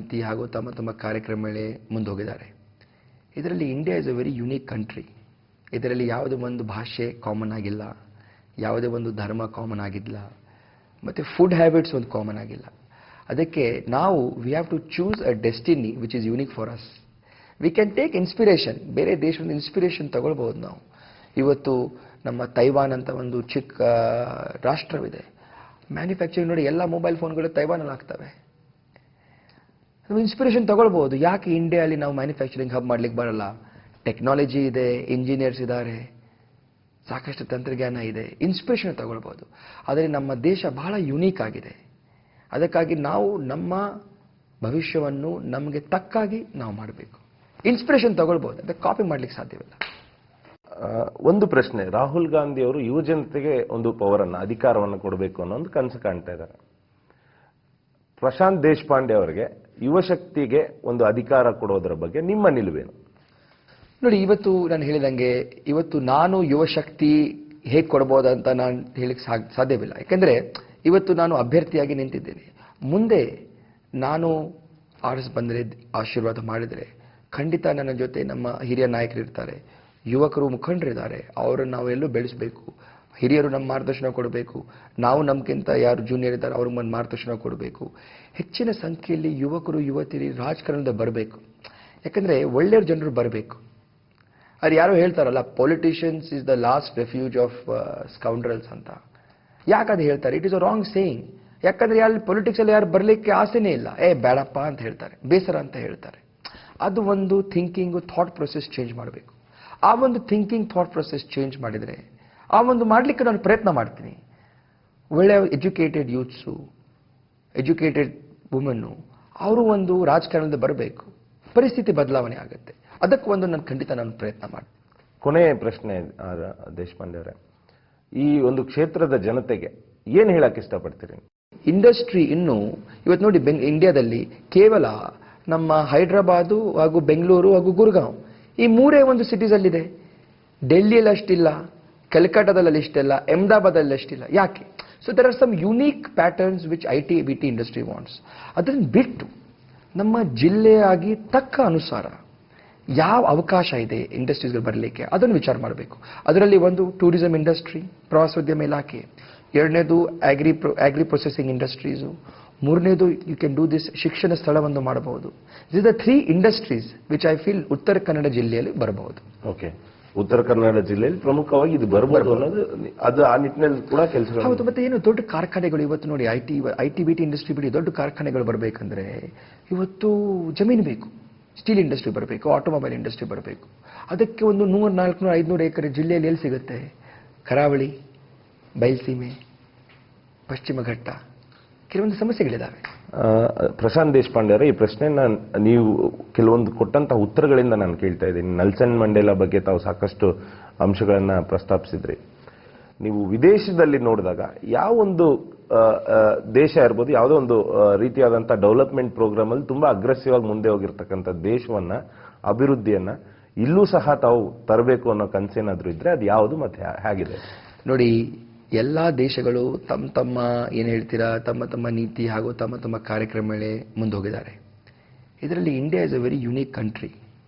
ನೀತಿ ಹಾಗೂ ತಮ್ಮ ಕಾರ್ಯಕ್ರಮಗಳೇ ಮುಂದೋಗಿದ್ದಾರೆ. ಇದರಲ್ಲಿ India is a very unique country. ಇದರಲ್ಲಿ ಯಾವುದೇ ಒಂದು ಭಾಷೆ ಕಾಮನ್ ಆಗಿಲ್ಲ, ಯಾವುದೇ ಒಂದು ಧರ್ಮ ಕಾಮನ್ ಆಗಿಲ್ಲ, ಮತ್ತು ಫುಡ್ ಹ್ಯಾಬಿಟ್ಸ್ ಒಂದು ಕಾಮನ್ ಆಗಿಲ್ಲ. ಅದಕ್ಕೆ ನಾವು we have to choose a destiny which is unique for us. We can take inspiration, ಬೇರೆ ದೇಶದಿಂದ ಇನ್ಸ್ಪಿರೇಷನ್ ತಗೊಳ್ಬಹುದು ನಾವು. ಇವತ್ತು ನಮ್ಮ ತೈವಾನ್ ಅಂತ ಒಂದು ಚಿಕ್ಕ ರಾಷ್ಟ್ರವಿದೆ. ಮ್ಯಾನುಫ್ಯಾಕ್ಚರಿಂಗ್ ನೋಡಿ, ಎಲ್ಲ ಮೊಬೈಲ್ ಫೋನ್ಗಳು ತೈವಾನಲ್ಲಿ ಆಗ್ತವೆ. ನಾವು ಇನ್ಸ್ಪಿರೇಷನ್ ತಗೊಳ್ಬಹುದು. ಯಾಕೆ ಇಂಡಿಯಾದಲ್ಲಿ ನಾವು ಮ್ಯಾನುಫ್ಯಾಕ್ಚರಿಂಗ್ ಹಬ್ ಮಾಡ್ಲಿಕ್ಕೆ ಬರಲ್ಲ? ಟೆಕ್ನಾಲಜಿ ಇದೆ, ಇಂಜಿನಿಯರ್ಸ್ ಇದ್ದಾರೆ, ಸಾಕಷ್ಟು ತಂತ್ರಜ್ಞಾನ ಇದೆ, ಇನ್ಸ್ಪಿರೇಷನ್ ತಗೊಳ್ಬಹುದು. ಆದರೆ ನಮ್ಮ ದೇಶ ಬಹಳ ಯುನೀಕ್ ಆಗಿದೆ. ಅದಕ್ಕಾಗಿ ನಾವು ನಮ್ಮ ಭವಿಷ್ಯವನ್ನು ನಮಗೆ ತಕ್ಕಾಗಿ ನಾವು ಮಾಡಬೇಕು. ಇನ್ಸ್ಪಿರೇಷನ್ ತಗೊಳ್ಬಹುದು, ಅದಕ್ಕೆ ಕಾಪಿ ಮಾಡ್ಲಿಕ್ಕೆ ಸಾಧ್ಯವಿಲ್ಲ. ಒಂದು ಪ್ರಶ್ನೆ, ರಾಹುಲ್ ಗಾಂಧಿ ಅವರು ಯುವ ಜನತೆಗೆ ಒಂದು ಪವರನ್ನು, ಅಧಿಕಾರವನ್ನು ಕೊಡಬೇಕು ಅನ್ನೋ ಒಂದು ಕನಸು ಕಾಣ್ತಾ ಇದ್ದಾರೆ. ಪ್ರಶಾಂತ್ ದೇಶಪಾಂಡೆ ಅವರಿಗೆ ಯುವ ಶಕ್ತಿಗೆ ಒಂದು ಅಧಿಕಾರ ಕೊಡೋದರ ಬಗ್ಗೆ ನಿಮ್ಮ ನಿಲುವೇನು? ನೋಡಿ, ಇವತ್ತು ನಾನು ಹೇಳಿದಂಗೆ, ಇವತ್ತು ನಾನು ಯುವ ಶಕ್ತಿ ಹೇಗೆ ಕೊಡಬಹುದಂತ ನಾನು ಹೇಳಿಕ್ಕೆ ಸಾಧ್ಯವಿಲ್ಲ. ಯಾಕೆಂದರೆ ಇವತ್ತು ನಾನು ಅಭ್ಯರ್ಥಿಯಾಗಿ ನಿಂತಿದ್ದೇನೆ. ಮುಂದೆ ನಾನು ಆರಿಸಿ ಬಂದರೆ, ಆಶೀರ್ವಾದ ಮಾಡಿದರೆ, ಖಂಡಿತ ನನ್ನ ಜೊತೆ ನಮ್ಮ ಹಿರಿಯ ನಾಯಕರು ಇರ್ತಾರೆ, ಯುವಕರು ಮುಖಂಡರಿದ್ದಾರೆ. ಅವರನ್ನು ನಾವೆಲ್ಲೂ ಬೆಳೆಸಬೇಕು. ಹಿರಿಯರು ನಮ್ಮ ಮಾರ್ಗದರ್ಶನ ಕೊಡಬೇಕು. ನಾವು ನಮಗಿಂತ ಯಾರು ಜೂನಿಯರ್ ಇದ್ದಾರೆ ಅವ್ರಿಗೆ ಒಂದು ಮಾರ್ಗದರ್ಶನ ಕೊಡಬೇಕು. ಹೆಚ್ಚಿನ ಸಂಖ್ಯೆಯಲ್ಲಿ ಯುವಕರು ಯುವತಿಯರು ರಾಜಕಾರಣದ ಬರಬೇಕು. ಯಾಕಂದರೆ ಒಳ್ಳೆಯ ಜನರು ಬರಬೇಕು. ಅದು ಯಾರೋ ಹೇಳ್ತಾರಲ್ಲ, politicians is the last refuge of scoundrels ಅಂತ. ಯಾಕದು ಹೇಳ್ತಾರೆ? It is a wrong saying. ಯಾಕಂದರೆ ಯಾರು ಪೊಲಿಟಿಕ್ಸಲ್ಲಿ ಯಾರು ಬರಲಿಕ್ಕೆ ಆಸೆನೇ ಇಲ್ಲ, ಬೇಡಪ್ಪ ಅಂತ ಹೇಳ್ತಾರೆ, ಬೇಸರ ಅಂತ ಹೇಳ್ತಾರೆ. ಅದು ಒಂದು ಥಿಂಕಿಂಗು, ಥಾಟ್ ಪ್ರೊಸೆಸ್ ಚೇಂಜ್ ಮಾಡಬೇಕು. ಆ ಒಂದು ಥಿಂಕಿಂಗ್, ಥಾಟ್ ಪ್ರೊಸೆಸ್ ಚೇಂಜ್ ಮಾಡಿದರೆ, ಆ ಒಂದು ಮಾಡಲಿಕ್ಕೆ ನಾನು ಪ್ರಯತ್ನ ಮಾಡ್ತೀನಿ. ಒಳ್ಳೆಯ ಎಜುಕೇಟೆಡ್ ಯೂತ್ಸು, ಎಜುಕೇಟೆಡ್ ವುಮೆನ್ನು, ಅವರು ಒಂದು ರಾಜಕಾರಣದಿಂದ ಬರಬೇಕು. ಪರಿಸ್ಥಿತಿ ಬದಲಾವಣೆ ಆಗುತ್ತೆ. ಅದಕ್ಕೆ ಒಂದು ನಾನು ಖಂಡಿತ ಪ್ರಯತ್ನ ಮಾಡ್ತೀನಿ. ಕೊನೆಯ ಪ್ರಶ್ನೆ ದೇಶಪಾಂಡೆ ಅವರೇ, ಈ ಒಂದು ಕ್ಷೇತ್ರದ ಜನತೆಗೆ ಏನು ಹೇಳಕ್ಕೆ ಇಷ್ಟಪಡ್ತೀರಿ? ಇಂಡಸ್ಟ್ರಿ ಇನ್ನು ಇವತ್ತು ನೋಡಿ, ಇಂಡಿಯಾದಲ್ಲಿ ಕೇವಲ ನಮ್ಮ ಹೈದರಾಬಾದು ಹಾಗೂ ಬೆಂಗಳೂರು ಹಾಗೂ ಗುರ್ಗಾಂವ್, ಈ ಮೂರೇ ಒಂದು ಸಿಟೀಸಲ್ಲಿದೆ. ಡೆಲ್ಲಿಯಲ್ಲಿ ಅಷ್ಟಿಲ್ಲ, ಕಲ್ಕಟ್ಟಾದಲ್ಲಿ ಇಷ್ಟಿಲ್ಲ, ಅಹಮದಾಬಾದಲ್ಲಿ ಅಷ್ಟಿಲ್ಲ. ಯಾಕೆ? So there are some unique patterns which IT-BT industry wants. ಅದನ್ನು ಬಿಟ್ಟು ನಮ್ಮ ಜಿಲ್ಲೆಯಾಗಿ ತಕ್ಕ ಅನುಸಾರ ಯಾವ ಅವಕಾಶ ಇದೆ ಇಂಡಸ್ಟ್ರೀಸ್ಗಳು ಬರಲಿಕ್ಕೆ, ಅದನ್ನು ವಿಚಾರ ಮಾಡಬೇಕು. ಅದರಲ್ಲಿ ಒಂದು ಟೂರಿಸಂ ಇಂಡಸ್ಟ್ರಿ, ಪ್ರವಾಸೋದ್ಯಮ ಇಲಾಖೆ, ಎರಡನೇದು ಆಗ್ರಿ ಪ್ರೊಸೆಸಿಂಗ್ ಇಂಡಸ್ಟ್ರೀಸು, ಮೂರನೇದು ಯು ಕ್ಯಾನ್ ಡೂ ದಿಸ್ ಶಿಕ್ಷಣ ಸ್ಥಳವನ್ನು ಮಾಡಬಹುದು. This the 3 industries which I feel Uttara Kannada ಜಿಲ್ಲೆಯಲ್ಲಿ ಬರಬಹುದು. ಓಕೆ, ಉತ್ತರ ಕನ್ನಡ ಜಿಲ್ಲೆಯಲ್ಲಿ ಪ್ರಮುಖವಾಗಿ ಇದು ಬರಬಹುದು ಅನ್ನೋದು, ಅದು ಆ ನಿಟ್ಟಿನಲ್ಲಿ ಕೂಡ ಕೆಲಸ. ಹೌದು. ಮತ್ತೆ ಏನು ದೊಡ್ಡ ಕಾರ್ಖಾನೆಗಳು ಇವತ್ತು ನೋಡಿ, IT-BT ಇಂಡಸ್ಟ್ರಿ ಬಿಡಿ, ದೊಡ್ಡ ಕಾರ್ಖಾನೆಗಳು ಬರಬೇಕಂದ್ರೆ ಇವತ್ತು ಜಮೀನು ಬೇಕು. ಸ್ಟೀಲ್ ಇಂಡಸ್ಟ್ರಿ ಬರಬೇಕು, ಆಟೋಮೊಬೈಲ್ ಇಂಡಸ್ಟ್ರಿ ಬರಬೇಕು. ಅದಕ್ಕೆ ಒಂದು 100, 400, 500 ಎಕರೆ ಜಿಲ್ಲೆಯಲ್ಲಿ ಎಲ್ಲಿ ಸಿಗುತ್ತೆ? ಕರಾವಳಿ, ಬಯಲುಸೀಮೆ, ಪಶ್ಚಿಮ ಘಟ್ಟ, ಕೆಲವೊಂದು ಸಮಸ್ಯೆಗಳಿದ್ದಾವೆ. ಪ್ರಶಾಂತ್ ದೇಶಪಾಂಡೆ ಅವರೇ, ಈ ಪ್ರಶ್ನೆನ ನೀವು ಕೆಲವೊಂದು ಕೊಟ್ಟಂತಹ ಉತ್ತರಗಳಿಂದ ನಾನು ಕೇಳ್ತಾ ಇದ್ದೀನಿ. ನೆಲ್ಸನ್ ಮಂಡೇಲಾ ಬಗ್ಗೆ ತಾವು ಸಾಕಷ್ಟು ಅಂಶಗಳನ್ನು ಪ್ರಸ್ತಾಪಿಸಿದ್ರಿ. ನೀವು ವಿದೇಶದಲ್ಲಿ ನೋಡಿದಾಗ ಯಾವ ಒಂದು ದೇಶ ಇರ್ಬೋದು, ಯಾವುದೋ ಒಂದು ರೀತಿಯಾದಂಥ ಡೆವಲಪ್ಮೆಂಟ್ ಪ್ರೋಗ್ರಾಮ್ ಅಲ್ಲಿ ತುಂಬಾ ಅಗ್ರೆಸಿವ್ ಆಗಿ ಮುಂದೆ ಹೋಗಿರ್ತಕ್ಕಂಥ ದೇಶವನ್ನ, ಅಭಿವೃದ್ಧಿಯನ್ನ ಇಲ್ಲೂ ಸಹ ತಾವು ತರಬೇಕು ಅನ್ನೋ ಕನಸೇನಾದ್ರೂ ಇದ್ರೆ ಅದು ಯಾವುದು ಮತ್ತೆ ಹೇಗಿದೆ? ನೋಡಿ, ಎಲ್ಲ ದೇಶಗಳು ತಮ್ಮ ಏನು ಹೇಳ್ತೀರಾ, ತಮ್ಮ ನೀತಿ ಹಾಗೂ ತಮ್ಮ ಕಾರ್ಯಕ್ರಮಗಳೇ ಮುಂದೋಗಿದ್ದಾರೆ. ಇದರಲ್ಲಿ India is a very unique country.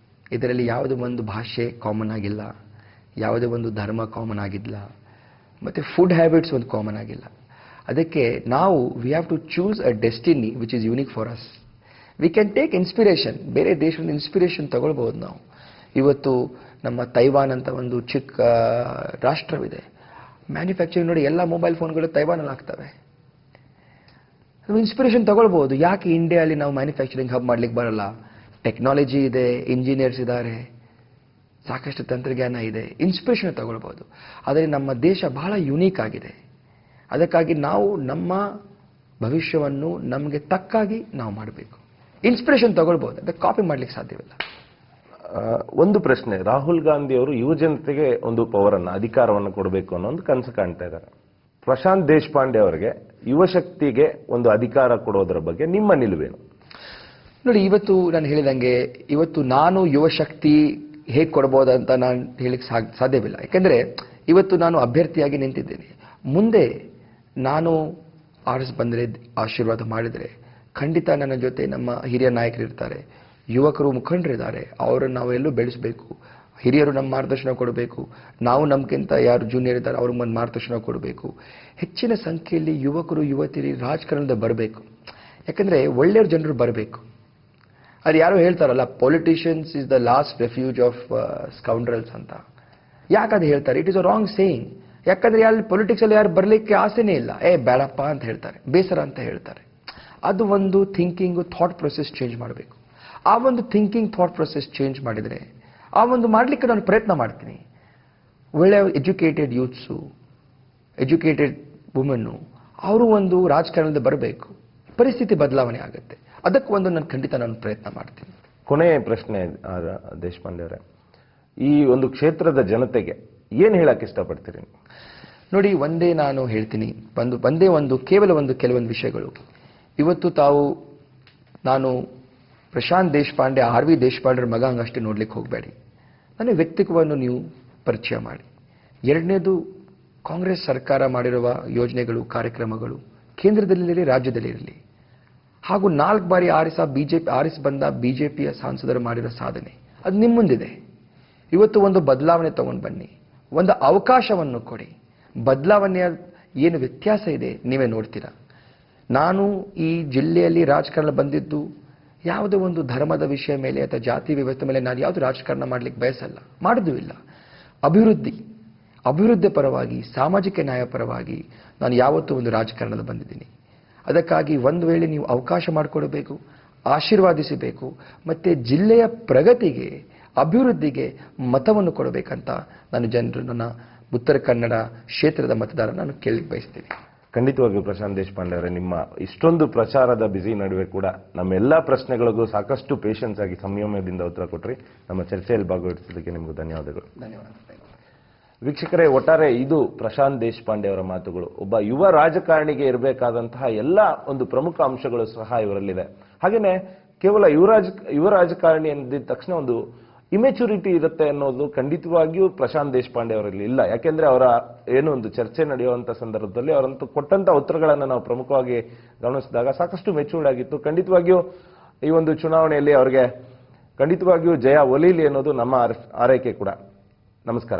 ಇದರಲ್ಲಿ ಯಾವುದೇ ಒಂದು ಭಾಷೆ ಕಾಮನ್ ಆಗಿಲ್ಲ, ಯಾವುದೇ ಒಂದು ಧರ್ಮ ಕಾಮನ್ ಆಗಿಲ್ಲ, ಮತ್ತು ಫುಡ್ ಹ್ಯಾಬಿಟ್ಸ್ ಒಂದು ಕಾಮನ್ ಆಗಿಲ್ಲ. ಅದಕ್ಕೆ ನಾವು we have to choose a destiny which is unique for us. We can take inspiration, ಬೇರೆ ದೇಶದಿಂದ ಇನ್ಸ್ಪಿರೇಷನ್ ತಗೊಳ್ಬಹುದು ನಾವು. ಇವತ್ತು ನಮ್ಮ ತೈವಾನ್ ಅಂತ ಒಂದು ಚಿಕ್ಕ ರಾಷ್ಟ್ರವಿದೆ. ಮ್ಯಾನುಫ್ಯಾಕ್ಚರಿಂಗ್ ನೋಡಿ, ಎಲ್ಲ ಮೊಬೈಲ್ ಫೋನ್ಗಳು ತೈವಾನಲ್ಲಿ ಆಗ್ತವೆ. ನಾವು ಇನ್ಸ್ಪಿರೇಷನ್ ತಗೊಳ್ಬಹುದು. ಯಾಕೆ ಇಂಡಿಯಾದಲ್ಲಿ ನಾವು ಮ್ಯಾನುಫ್ಯಾಕ್ಚರಿಂಗ್ ಹಬ್ ಮಾಡ್ಲಿಕ್ಕೆ ಬರಲ್ಲ? ಟೆಕ್ನಾಲಜಿ ಇದೆ, ಇಂಜಿನಿಯರ್ಸ್ ಇದ್ದಾರೆ, ಸಾಕಷ್ಟು ತಂತ್ರಜ್ಞಾನ ಇದೆ, ಇನ್ಸ್ಪಿರೇಷನ್ ತಗೊಳ್ಬಹುದು. ಆದರೆ ನಮ್ಮ ದೇಶ ಬಹಳ ಯುನೀಕ್ ಆಗಿದೆ. ಅದಕ್ಕಾಗಿ ನಾವು ನಮ್ಮ ಭವಿಷ್ಯವನ್ನು ನಮಗೆ ತಕ್ಕಾಗಿ ನಾವು ಮಾಡಬೇಕು. ಇನ್ಸ್ಪಿರೇಷನ್ ತಗೊಳ್ಬಹುದು, ಅದಕ್ಕೆ ಕಾಪಿ ಮಾಡ್ಲಿಕ್ಕೆ ಸಾಧ್ಯವಿಲ್ಲ. ಒಂದು ಪ್ರಶ್ನೆ, ರಾಹುಲ್ ಗಾಂಧಿ ಅವರು ಯುವ ಜನತೆಗೆ ಒಂದು ಪವರನ್ನು, ಅಧಿಕಾರವನ್ನು ಕೊಡಬೇಕು ಅನ್ನೋ ಒಂದು ಕನಸು ಕಾಣ್ತಾ ಇದ್ದಾರೆ. ಪ್ರಶಾಂತ್ ದೇಶಪಾಂಡೆ ಅವರಿಗೆ ಯುವ ಶಕ್ತಿಗೆ ಒಂದು ಅಧಿಕಾರ ಕೊಡೋದರ ಬಗ್ಗೆ ನಿಮ್ಮ ನಿಲುವೇನು? ನೋಡಿ, ಇವತ್ತು ನಾನು ಹೇಳಿದಂಗೆ, ಇವತ್ತು ನಾನು ಯುವ ಶಕ್ತಿ ಹೇಗೆ ಕೊಡಬಹುದಂತ ನಾನು ಹೇಳಿಕ್ಕೆ ಸಾಧ್ಯವಿಲ್ಲ. ಯಾಕೆಂದರೆ ಇವತ್ತು ನಾನು ಅಭ್ಯರ್ಥಿಯಾಗಿ ನಿಂತಿದ್ದೇನೆ. ಮುಂದೆ ನಾನು ಆರಿಸಿ ಬಂದರೆ, ಆಶೀರ್ವಾದ ಮಾಡಿದರೆ, ಖಂಡಿತ ನನ್ನ ಜೊತೆ ನಮ್ಮ ಹಿರಿಯ ನಾಯಕರು ಇರ್ತಾರೆ, ಯುವಕರು ಮುಖಂಡರಿದ್ದಾರೆ, ಅವರನ್ನು ನಾವು ಎಲ್ಲೂ ಬೆಳೆಸಬೇಕು. ಹಿರಿಯರು ನಮ್ಮ ಮಾರ್ಗದರ್ಶನ ಕೊಡಬೇಕು, ನಾವು ನಮ್ಗಿಂತ ಯಾರು ಜೂನಿಯರ್ ಇದ್ದಾರೆ ಅವ್ರಿಗೆ ಒಂದು ಮಾರ್ಗದರ್ಶನ ಕೊಡಬೇಕು. ಹೆಚ್ಚಿನ ಸಂಖ್ಯೆಯಲ್ಲಿ ಯುವಕರು ಯುವತಿಯರು ರಾಜಕಾರಣದ ಬರಬೇಕು. ಯಾಕಂದರೆ ಒಳ್ಳೆಯ ಜನರು ಬರಬೇಕು. ಅದು ಯಾರೋ ಹೇಳ್ತಾರಲ್ಲ, politicians is the last refuge of scoundrels ಅಂತ. ಯಾಕದು ಹೇಳ್ತಾರೆ? It is a wrong saying. ಯಾಕಂದರೆ ಯಾರು ಪೊಲಿಟಿಕ್ಸಲ್ಲಿ ಯಾರು ಬರಲಿಕ್ಕೆ ಆಸೆನೇ ಇಲ್ಲ, ಬೇಡಪ್ಪ ಅಂತ ಹೇಳ್ತಾರೆ, ಬೇಸರ ಅಂತ ಹೇಳ್ತಾರೆ. ಅದು ಒಂದು ಥಿಂಕಿಂಗು, ಥಾಟ್ ಪ್ರೊಸೆಸ್ ಚೇಂಜ್ ಮಾಡಬೇಕು. ಆ ಒಂದು ಥಿಂಕಿಂಗ್ ಥಾಟ್ ಪ್ರೊಸೆಸ್ ಚೇಂಜ್ ಮಾಡಿದರೆ ಆ ಒಂದು ಮಾಡಲಿಕ್ಕೆ ನಾನು ಪ್ರಯತ್ನ ಮಾಡ್ತೀನಿ. ಒಳ್ಳೆಯ ಎಜುಕೇಟೆಡ್ ಯೂತ್ಸು, ಎಜುಕೇಟೆಡ್ ವುಮೆನ್ನು ಅವರು ಒಂದು ರಾಜಕಾರಣದಲ್ಲಿ ಬರಬೇಕು. ಪರಿಸ್ಥಿತಿ ಬದಲಾವಣೆ ಆಗುತ್ತೆ. ಅದಕ್ಕೆ ಒಂದು ನಾನು ಖಂಡಿತ ಪ್ರಯತ್ನ ಮಾಡ್ತೀನಿ. ಕೊನೆಯ ಪ್ರಶ್ನೆ ದೇಶಪಾಂಡೆ ಅವರೇ, ಈ ಒಂದು ಕ್ಷೇತ್ರದ ಜನತೆಗೆ ಏನು ಹೇಳಕ್ಕೆ ಇಷ್ಟಪಡ್ತೀರಿ? ನೋಡಿ, ಒಂದೇ ನಾನು ಹೇಳ್ತೀನಿ, ಕೇವಲ ಕೆಲವೊಂದು ವಿಷಯಗಳು. ಇವತ್ತು ನಾನು ಪ್ರಶಾಂತ್ ದೇಶಪಾಂಡೆ, ಆರ್ ವಿ ದೇಶಪಾಂಡೆರ ಮಗ ಹಂಗಷ್ಟೇ ನೋಡ್ಲಿಕ್ಕೆ ಹೋಗಬೇಡಿ. ನನ್ನ ವ್ಯಕ್ತಿತ್ವವನ್ನು ನೀವು ಪರಿಚಯ ಮಾಡಿ. ಎರಡನೇದು, ಕಾಂಗ್ರೆಸ್ ಸರ್ಕಾರ ಮಾಡಿರುವ ಯೋಜನೆಗಳು, ಕಾರ್ಯಕ್ರಮಗಳು ಕೇಂದ್ರದಲ್ಲಿರಲಿ, ರಾಜ್ಯದಲ್ಲಿರಲಿ, ಹಾಗೂ 4 ಬಾರಿ ಆರಿಸಿ ಬಂದ ಬಿಜೆಪಿಯ ಸಾಂಸದರು ಮಾಡಿರೋ ಸಾಧನೆ ಅದು ನಿಮ್ಮ ಮುಂದಿದೆ. ಇವತ್ತು ಒಂದು ಬದಲಾವಣೆ ತಗೊಂಡು ಬನ್ನಿ, ಒಂದು ಅವಕಾಶವನ್ನು ಕೊಡಿ. ಬದಲಾವಣೆಯ ಏನು ವ್ಯತ್ಯಾಸ ಇದೆ ನೀವೇ ನೋಡ್ತೀರಾ. ನಾನು ಈ ಜಿಲ್ಲೆಯಲ್ಲಿ ರಾಜಕಾರಣ ಬಂದಿದ್ದು ಯಾವುದೋ ಒಂದು ಧರ್ಮದ ವಿಷಯ ಮೇಲೆ ಅಥವಾ ಜಾತಿ ವ್ಯವಸ್ಥೆ ಮೇಲೆ ನಾನು ಯಾವುದು ರಾಜಕಾರಣ ಮಾಡಲಿಕ್ಕೆ ಬಯಸಲ್ಲ, ಮಾಡೋದು ಇಲ್ಲ. ಅಭಿವೃದ್ಧಿ ಪರವಾಗಿ, ಸಾಮಾಜಿಕ ನ್ಯಾಯ ಪರವಾಗಿ ನಾನು ಯಾವತ್ತೂ ಒಂದು ರಾಜಕಾರಣದ ಬಂದಿದ್ದೀನಿ. ಅದಕ್ಕಾಗಿ ಒಂದು ವೇಳೆ ನೀವು ಅವಕಾಶ ಮಾಡಿಕೊಡಬೇಕು, ಆಶೀರ್ವಾದಿಸಬೇಕು, ಮತ್ತು ಜಿಲ್ಲೆಯ ಪ್ರಗತಿಗೆ, ಅಭಿವೃದ್ಧಿಗೆ ಮತವನ್ನು ಕೊಡಬೇಕಂತ ನನ್ನ ಉತ್ತರ ಕನ್ನಡ ಕ್ಷೇತ್ರದ ಮತದಾರ ನಾನು ಕೇಳಲಿಕ್ಕೆ ಬಯಸ್ತೀನಿ. ಖಂಡಿತವಾಗಿಯೂ ಪ್ರಶಾಂತ್ ದೇಶಪಾಂಡೆ ಅವರೇ, ನಿಮ್ಮ ಇಷ್ಟೊಂದು ಪ್ರಚಾರದ ಬಿಸಿ ನಡುವೆ ಕೂಡ ನಮ್ಮೆಲ್ಲ ಪ್ರಶ್ನೆಗಳಿಗೂ ಸಾಕಷ್ಟು ಪೇಷನ್ಸ್ ಆಗಿ ಸಂಯಮದಿಂದ ಉತ್ತರ ಕೊಟ್ರಿ. ನಮ್ಮ ಚರ್ಚೆಯಲ್ಲಿ ಭಾಗವಹಿಸಿದ್ದಕ್ಕೆ ನಿಮಗೂ ಧನ್ಯವಾದಗಳು. ವೀಕ್ಷಕರೇ, ಒಟ್ಟಾರೆ ಇದು ಪ್ರಶಾಂತ್ ದೇಶಪಾಂಡೆ ಅವರ ಮಾತುಗಳು. ಒಬ್ಬ ಯುವ ರಾಜಕಾರಣಿಗೆ ಇರಬೇಕಾದಂತಹ ಎಲ್ಲ ಒಂದು ಪ್ರಮುಖ ಅಂಶಗಳು ಸಹ ಇವರಲ್ಲಿದೆ. ಹಾಗೆಯೇ ಕೇವಲ ಯುವ ರಾಜಕಾರಣಿ ಅಂದಿದ ತಕ್ಷಣ ಒಂದು ಇಮೆಚುರಿಟಿ ಇರುತ್ತೆ ಅನ್ನೋದು ಖಂಡಿತವಾಗಿಯೂ ಪ್ರಶಾಂತ್ ದೇಶಪಾಂಡೆ ಅವರಲ್ಲಿ ಇಲ್ಲ. ಯಾಕೆಂದ್ರೆ ಅವರ ಏನೋ ಒಂದು ಚರ್ಚೆ ನಡೆಯುವಂಥ ಸಂದರ್ಭದಲ್ಲಿ ಅವರಂತೂ ಕೊಟ್ಟಂತ ಉತ್ತರಗಳನ್ನು ನಾವು ಪ್ರಮುಖವಾಗಿ ಗಮನಿಸಿದಾಗ ಸಾಕಷ್ಟು ಮೆಚೂರ್ಡ್ ಆಗಿತ್ತು. ಖಂಡಿತವಾಗಿಯೂ ಈ ಒಂದು ಚುನಾವಣೆಯಲ್ಲಿ ಅವರಿಗೆ ಖಂಡಿತವಾಗಿಯೂ ಜಯ ಒಲಿಯಲಿ ಅನ್ನೋದು ನಮ್ಮ ಆರೈಕೆ ಕೂಡ. ನಮಸ್ಕಾರ.